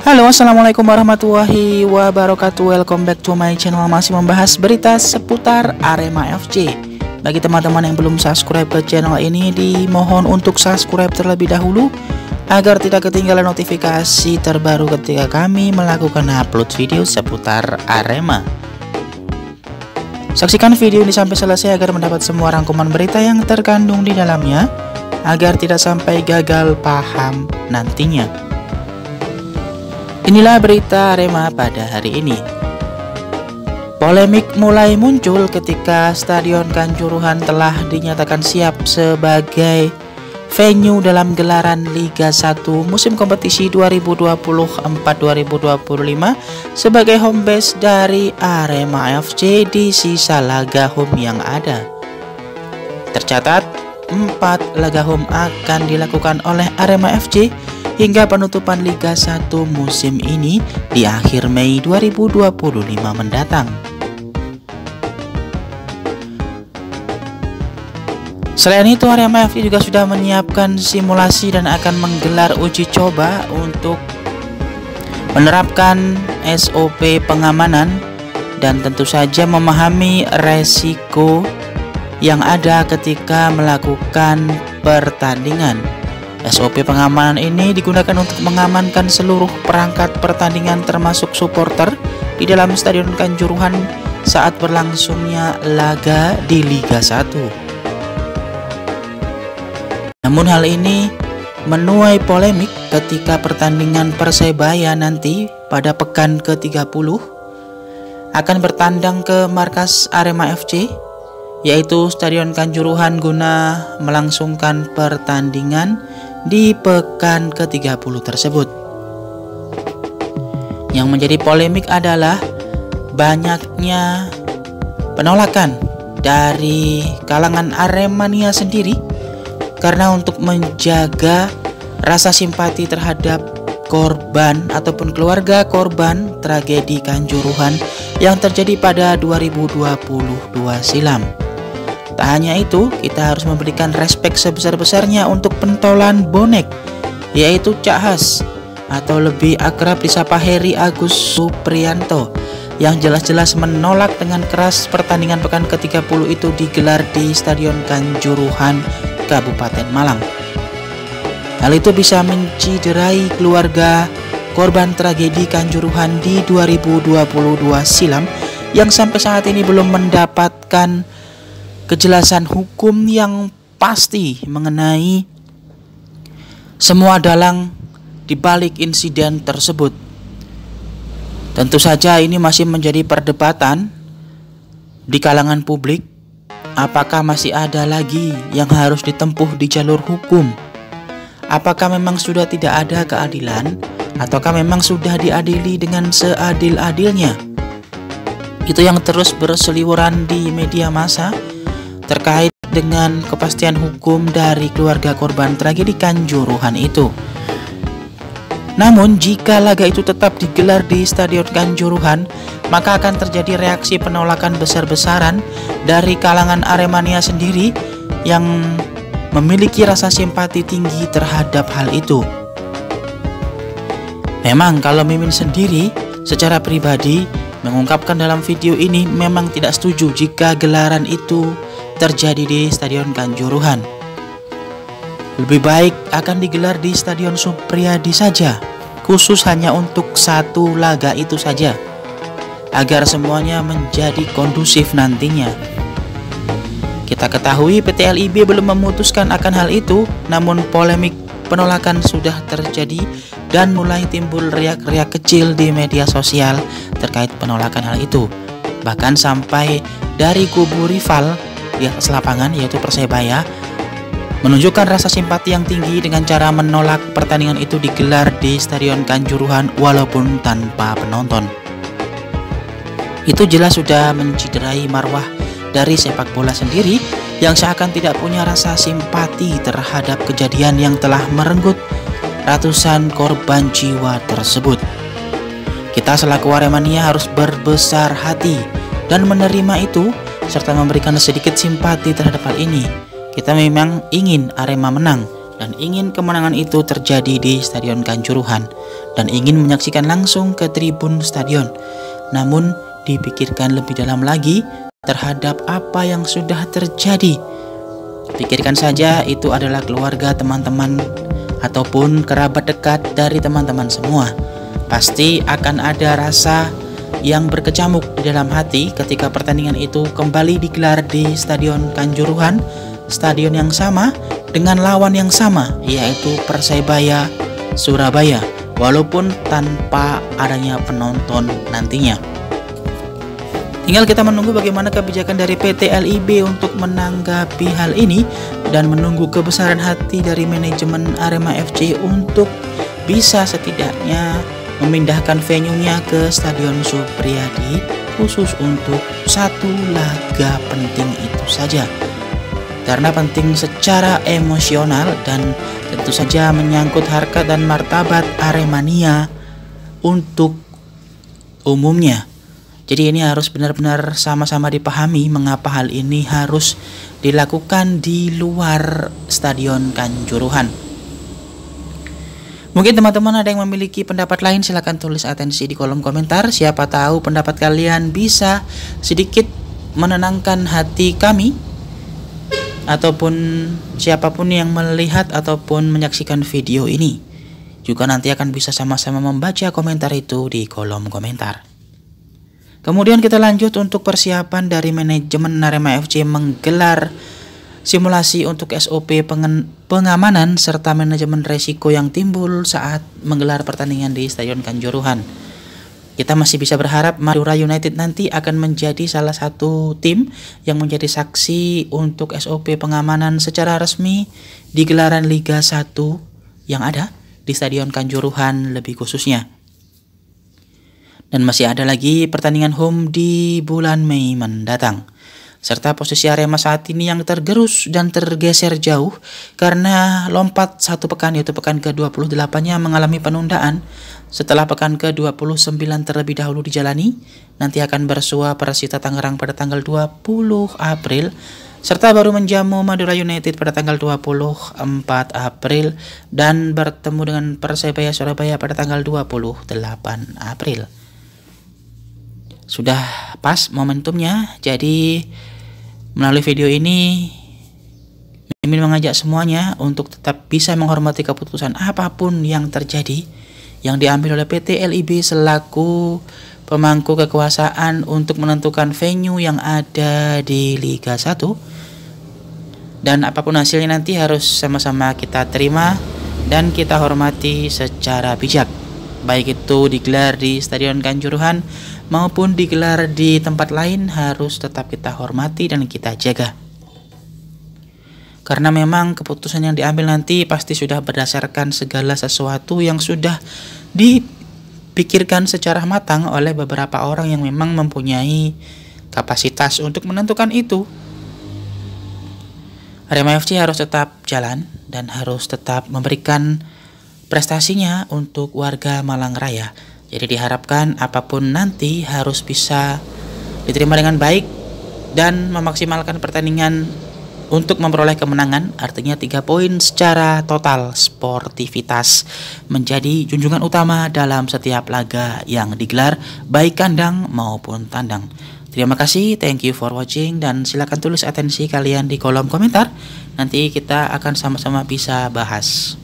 Halo, assalamualaikum warahmatullahi wabarakatuh. Welcome back to my channel. Masih membahas berita seputar Arema FC. Bagi teman-teman yang belum subscribe ke channel ini, dimohon untuk subscribe terlebih dahulu agar tidak ketinggalan notifikasi terbaru ketika kami melakukan upload video seputar Arema. Saksikan video ini sampai selesai agar mendapat semua rangkuman berita yang terkandung di dalamnya, agar tidak sampai gagal paham nantinya. Inilah berita Arema pada hari ini. Polemik mulai muncul ketika Stadion Kanjuruhan telah dinyatakan siap sebagai venue dalam gelaran Liga 1 musim kompetisi 2024-2025 sebagai home base dari Arema FC di sisa laga home yang ada. Tercatat, 4 laga home akan dilakukan oleh Arema FC hingga penutupan Liga 1 musim ini di akhir Mei 2025 mendatang. Selain itu, Arema FC juga sudah menyiapkan simulasi dan akan menggelar uji coba untuk menerapkan SOP pengamanan dan tentu saja memahami resiko yang ada ketika melakukan pertandingan. SOP pengamanan ini digunakan untuk mengamankan seluruh perangkat pertandingan termasuk supporter di dalam Stadion Kanjuruhan saat berlangsungnya laga di Liga 1. Namun hal ini menuai polemik ketika pertandingan Persebaya nanti pada pekan ke-30 akan bertandang ke markas Arema FC, yaitu Stadion Kanjuruhan, guna melangsungkan pertandingan di pekan ke-30 tersebut. Yang menjadi polemik adalah banyaknya penolakan dari kalangan Aremania sendiri, karena untuk menjaga rasa simpati terhadap korban ataupun keluarga korban tragedi Kanjuruhan yang terjadi pada 2022 silam. Tak hanya itu, kita harus memberikan respek sebesar-besarnya untuk pentolan bonek, yaitu Cak Has atau lebih akrab disapa Heri Agus Supriyanto, yang jelas-jelas menolak dengan keras pertandingan pekan ke-30 itu digelar di Stadion Kanjuruhan, Kabupaten Malang. Hal itu bisa menciderai keluarga korban tragedi Kanjuruhan di 2022 silam yang sampai saat ini belum mendapatkan kejelasan hukum yang pasti mengenai semua dalang di balik insiden tersebut. Tentu saja ini masih menjadi perdebatan di kalangan publik, apakah masih ada lagi yang harus ditempuh di jalur hukum? Apakah memang sudah tidak ada keadilan, ataukah memang sudah diadili dengan seadil-adilnya? Itu yang terus berseliweran di media massa terkait dengan kepastian hukum dari keluarga korban tragedi Kanjuruhan itu. Namun jika laga itu tetap digelar di Stadion Kanjuruhan, maka akan terjadi reaksi penolakan besar-besaran dari kalangan Aremania sendiri yang memiliki rasa simpati tinggi terhadap hal itu. Memang kalau Mimin sendiri secara pribadi mengungkapkan dalam video ini memang tidak setuju jika gelaran itu terjadi di Stadion Kanjuruhan. Lebih baik akan digelar di Stadion Supriyadi saja, khusus hanya untuk satu laga itu saja, agar semuanya menjadi kondusif nantinya. Kita ketahui PT LIB belum memutuskan akan hal itu, namun polemik penolakan sudah terjadi dan mulai timbul riak-riak kecil di media sosial terkait penolakan hal itu. Bahkan sampai dari kubu rival di atas lapangan, yaitu Persebaya, menunjukkan rasa simpati yang tinggi dengan cara menolak pertandingan itu digelar di Stadion Kanjuruhan walaupun tanpa penonton. Itu jelas sudah menciderai marwah dari sepak bola sendiri yang seakan tidak punya rasa simpati terhadap kejadian yang telah merenggut ratusan korban jiwa tersebut. Kita selaku Aremania harus berbesar hati dan menerima itu serta memberikan sedikit simpati terhadap hal ini. Kita memang ingin Arema menang dan ingin kemenangan itu terjadi di Stadion Kanjuruhan dan ingin menyaksikan langsung ke tribun stadion. Namun dipikirkan lebih dalam lagi terhadap apa yang sudah terjadi. Pikirkan saja itu adalah keluarga, teman-teman, ataupun kerabat dekat dari teman-teman semua. Pasti akan ada rasa yang berkecamuk di dalam hati ketika pertandingan itu kembali digelar di Stadion Kanjuruhan, stadion yang sama dengan lawan yang sama, yaitu Persebaya Surabaya, walaupun tanpa adanya penonton nantinya. Tinggal kita menunggu bagaimana kebijakan dari PT LIB untuk menanggapi hal ini dan menunggu kebesaran hati dari manajemen Arema FC untuk bisa setidaknya memindahkan venue-nya ke Stadion Supriyadi khusus untuk satu laga penting itu saja. Karena penting secara emosional dan tentu saja menyangkut harkat dan martabat Aremania untuk umumnya. Jadi ini harus benar-benar sama-sama dipahami mengapa hal ini harus dilakukan di luar Stadion Kanjuruhan. Mungkin teman-teman ada yang memiliki pendapat lain, silahkan tulis atensi di kolom komentar. Siapa tahu pendapat kalian bisa sedikit menenangkan hati kami, ataupun siapapun yang melihat ataupun menyaksikan video ini juga nanti akan bisa sama-sama membaca komentar itu di kolom komentar. Kemudian kita lanjut untuk persiapan dari manajemen Arema FC menggelar simulasi untuk SOP pengamanan serta manajemen resiko yang timbul saat menggelar pertandingan di Stadion Kanjuruhan. Kita masih bisa berharap Madura United nanti akan menjadi salah satu tim yang menjadi saksi untuk SOP pengamanan secara resmi di gelaran Liga 1 yang ada di Stadion Kanjuruhan lebih khususnya. Dan masih ada lagi pertandingan home di bulan Mei mendatang. Serta posisi Arema saat ini yang tergerus dan tergeser jauh karena lompat satu pekan, yaitu pekan ke-28-nya mengalami penundaan setelah pekan ke-29 terlebih dahulu dijalani. Nanti akan bersua Persita Tangerang pada tanggal 20 April serta baru menjamu Madura United pada tanggal 24 April dan bertemu dengan Persebaya Surabaya pada tanggal 28 April. Sudah pas momentumnya, jadi melalui video ini Mimin mengajak semuanya untuk tetap bisa menghormati keputusan apapun yang terjadi yang diambil oleh PT LIB selaku pemangku kekuasaan untuk menentukan venue yang ada di Liga 1. Dan apapun hasilnya nanti harus sama-sama kita terima dan kita hormati secara bijak. Baik itu digelar di Stadion Kanjuruhan maupun digelar di tempat lain, harus tetap kita hormati dan kita jaga. Karena memang keputusan yang diambil nanti pasti sudah berdasarkan segala sesuatu yang sudah dipikirkan secara matang oleh beberapa orang yang memang mempunyai kapasitas untuk menentukan itu. Arema FC harus tetap jalan dan harus tetap memberikan prestasinya untuk warga Malang Raya. Jadi diharapkan apapun nanti harus bisa diterima dengan baik dan memaksimalkan pertandingan untuk memperoleh kemenangan. Artinya 3 poin secara total. Sportivitas menjadi junjungan utama dalam setiap laga yang digelar, baik kandang maupun tandang. Terima kasih, thank you for watching, dan silakan tulis atensi kalian di kolom komentar. Nanti kita akan sama-sama bisa bahas.